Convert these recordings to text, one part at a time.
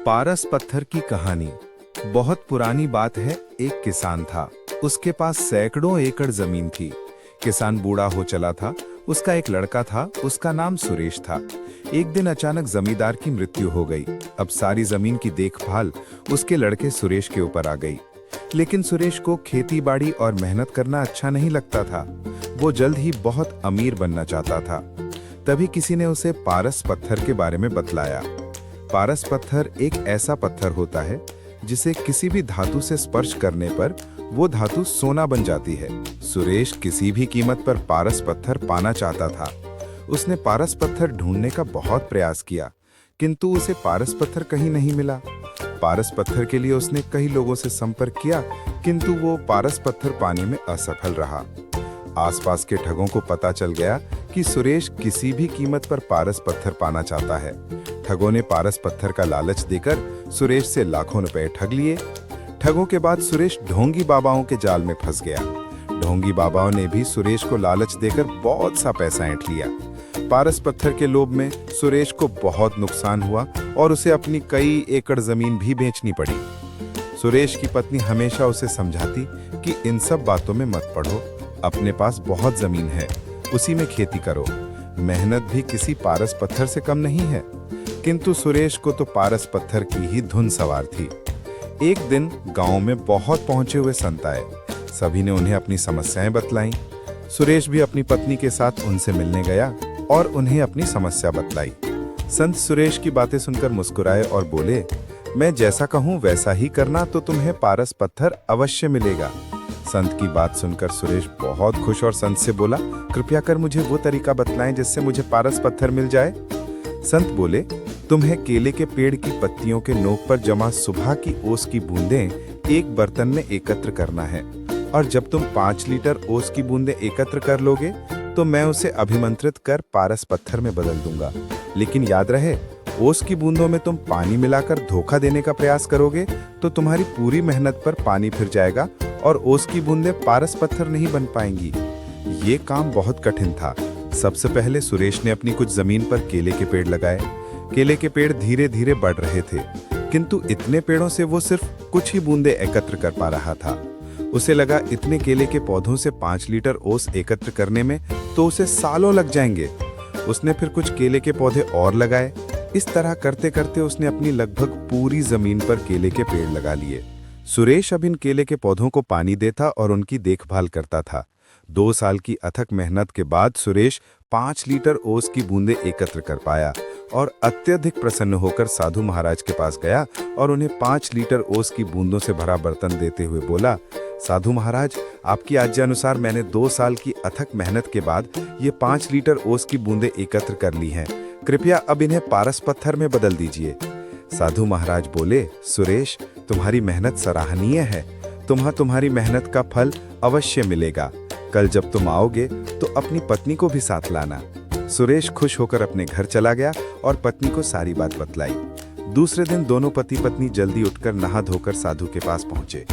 पारस पत्थर की कहानी। बहुत पुरानी बात है। एक किसान था, उसके पास सैकड़ों एकड़ जमीन थी। किसान बूढ़ा हो चला था। उसका एक लड़का था, उसका नाम सुरेश था। एक दिन अचानक जमींदार की मृत्यु हो गई। अब सारी जमीन की देखभाल उसके लड़के सुरेश के ऊपर आ गई। लेकिन सुरेश को खेती बाड़ी और मेहनत करना अच्छा नहीं लगता था। वो जल्द ही बहुत अमीर बनना चाहता था। तभी किसी ने उसे पारस पत्थर के बारे में बतलाया। पारस पत्थर एक ऐसा पत्थर होता है जिसे किसी भी धातु से स्पर्श करने पर वो धातु सोना बन जाती है। सुरेश किसी भी कीमत पर पारस पत्थर पाना चाहता था। उसने पारस पत्थर ढूंढने का बहुत प्रयास किया, किंतु उसे पारस पत्थर कहीं नहीं मिला। पारस पत्थर के लिए उसने कई लोगों से संपर्क किया, किंतु वो पारस पत्थर पाने में असफल रहा। आसपास के ठगों को पता चल गया कि सुरेश किसी भी कीमत पर पारस पत्थर पाना चाहता है। ठगों ने पारस पत्थर का लालच देकर सुरेश से लाखों रुपए ठग लिए। ठगों के बाद सुरेश ढोंगी बाबाओं के जाल में फंस गया। ढोंगी बाबाओं ने भी सुरेश को लालच देकर बहुत सा पैसा ऐंठ लिया। पारस पत्थर के लोभ में सुरेश को बहुत नुकसान हुआ और उसे अपनी कई एकड़ जमीन भी बेचनी पड़ी। सुरेश की पत्नी हमेशा उसे समझाती कि इन सब बातों में मत पड़ो, अपने पास बहुत जमीन है, उसी में खेती करो। मेहनत भी किसी पारस पत्थर से कम नहीं है। किंतु सुरेश को तो पारस पत्थर की ही धुन सवार थी। एक दिन गांव में बहुत पहुंचे हुए संत आए। सभी ने उन्हें अपनी समस्याएं बतलाईं। सुरेश भी अपनी पत्नी के साथ उनसे मिलने गया और उन्हें अपनी समस्या बतलाई। संत सुरेश की बातें सुनकर मुस्कुराए और बोले, मैं जैसा कहूं वैसा ही करना तो तुम्हें पारस पत्थर अवश्य मिलेगा। संत की बात सुनकर सुरेश बहुत खुश और संत से बोला, कृपया कर मुझे वो तरीका बतलाएं जिससे मुझे पारस पत्थर मिल जाए। संत बोले, तुम्हें केले के पेड़ की पत्तियों के नोक पर जमा सुबह की ओस की बूंदें एक बर्तन में एकत्र करना है, और जब तुम 5 लीटर ओस की बूंदें एकत्र कर लोगे तो मैं उसे अभिमंत्रित कर पारस पत्थर में बदल दूंगा। लेकिन याद रहे, ओस की बूंदों में तुम पानी मिलाकर धोखा देने का प्रयास करोगे तो तुम्हारी पूरी मेहनत पर पानी फिर जाएगा और ओस की बूंदें पारस पत्थर नहीं बन पाएंगी। ये काम बहुत कठिन था। सबसे पहले सुरेश ने अपनी कुछ जमीन पर केले के पेड़ लगाए। केले के पेड़ धीरे धीरे बढ़ रहे थे, किंतु इतने पेड़ों से वो सिर्फ कुछ ही बूंदें एकत्र कर पा रहा था। उसे लगा इतने केले के पौधों से 5 लीटर ओस एकत्र करने में तो उसे सालों लग जाएंगे। उसने फिर कुछ केले के पौधे और लगाए। इस तरह करते करते उसने अपनी लगभग पूरी जमीन पर केले के पेड़ लगा लिए। सुरेश अब इन केले के पौधों को पानी देता और उनकी देखभाल करता था। 2 साल की अथक मेहनत के बाद सुरेश 5 लीटर ओस की बूंदें एकत्र कर पाया और अत्यधिक प्रसन्न होकर साधु महाराज के पास गया और उन्हें 5 लीटर ओस की बूंदों से भरा बर्तन देते हुए बोला, साधु महाराज, आपकी आज्ञा अनुसार मैंने 2 साल की अथक मेहनत के बाद ये 5 लीटर ओस की बूंदें एकत्र कर ली हैं। कृपया अब इन्हें पारस पत्थर में बदल दीजिए। साधु महाराज बोले, सुरेश, तुम्हारी मेहनत सराहनीय है। तुम्हारी मेहनत का फल अवश्य मिलेगा। कल जब तुम आओगे तो अपनी पत्नी को भी साथ लाना। सुरेश खुश होकर अपने घर चला गया और पत्नी को सारी बात बतलाई। दूसरे दिन दोनों पति पत्नी जल्दी उठकर नहा धोकर साधु के पास पहुंचे।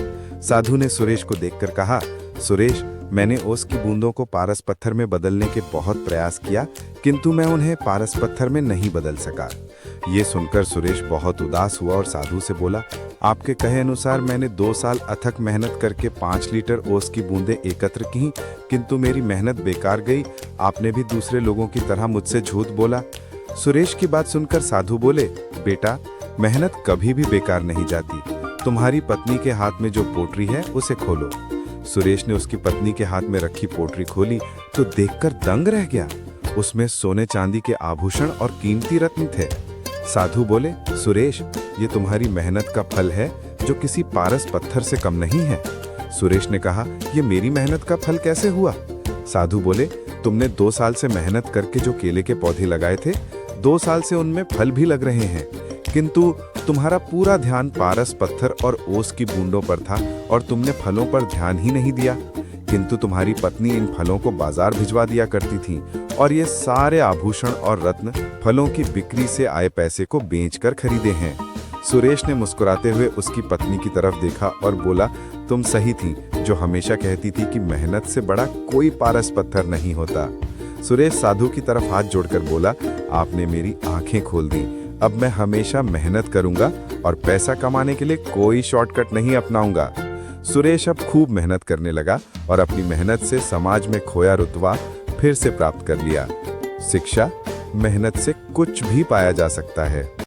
साधु ने सुरेश को देखकर कहा, सुरेश, मैंने ओस की बूंदों को पारस पत्थर में बदलने के बहुत प्रयास किया, किंतु मैं उन्हें पारस पत्थर में नहीं बदल सका। ये सुनकर सुरेश बहुत उदास हुआ और साधु से बोला, आपके कहे अनुसार मैंने 2 साल अथक मेहनत करके 5 लीटर ओस की बूंदें एकत्र की, किंतु मेरी मेहनत बेकार गई। आपने भी दूसरे लोगों की तरह मुझसे झूठ बोला। सुरेश की बात सुनकर साधु बोले, बेटा, मेहनत कभी भी बेकार नहीं जाती। तुम्हारी पत्नी के हाथ में जो पोटरी है उसे खोलो। सुरेश ने उसकी पत्नी के हाथ में रखी पोटरी खोली तो देखकर दंग रह गया। उसमें सोने चांदी के आभूषण और कीमती रत्न थे। साधु बोले, सुरेश, ये तुम्हारी मेहनत का फल है जो किसी पारस पत्थर से कम नहीं है। सुरेश ने कहा, ये मेरी मेहनत का फल कैसे हुआ? साधु बोले, तुमने 2 साल से मेहनत करके जो केले के पौधे लगाए थे, 2 साल से उनमें फल भी लग रहे हैं, किंतु तुम्हारा पूरा ध्यान पारस पत्थर और ओस की बूंदों पर था और तुमने फलों पर ध्यान ही नहीं दिया। किंतु तुम्हारी पत्नी इन फलों को बाजार भिजवा दिया करती थी और ये सारे आभूषण और रत्न फलों की बिक्री से आए पैसे को बेचकर खरीदे हैं। सुरेश ने मुस्कुराते हुए उसकी पत्नी की तरफ देखा और बोला, तुम सही थी जो हमेशा कहती थी कि मेहनत से बड़ा कोई पारस पत्थर नहीं होता। सुरेश साधु की तरफ हाथ जोड़कर बोला, आपने मेरी आंखें खोल दी। अब मैं हमेशा मेहनत करूंगा और पैसा कमाने के लिए कोई शॉर्टकट नहीं अपनाऊंगा। सुरेश अब खूब मेहनत करने लगा और अपनी मेहनत से समाज में खोया रुतबा फिर से प्राप्त कर लिया। शिक्षा, मेहनत से कुछ भी पाया जा सकता है।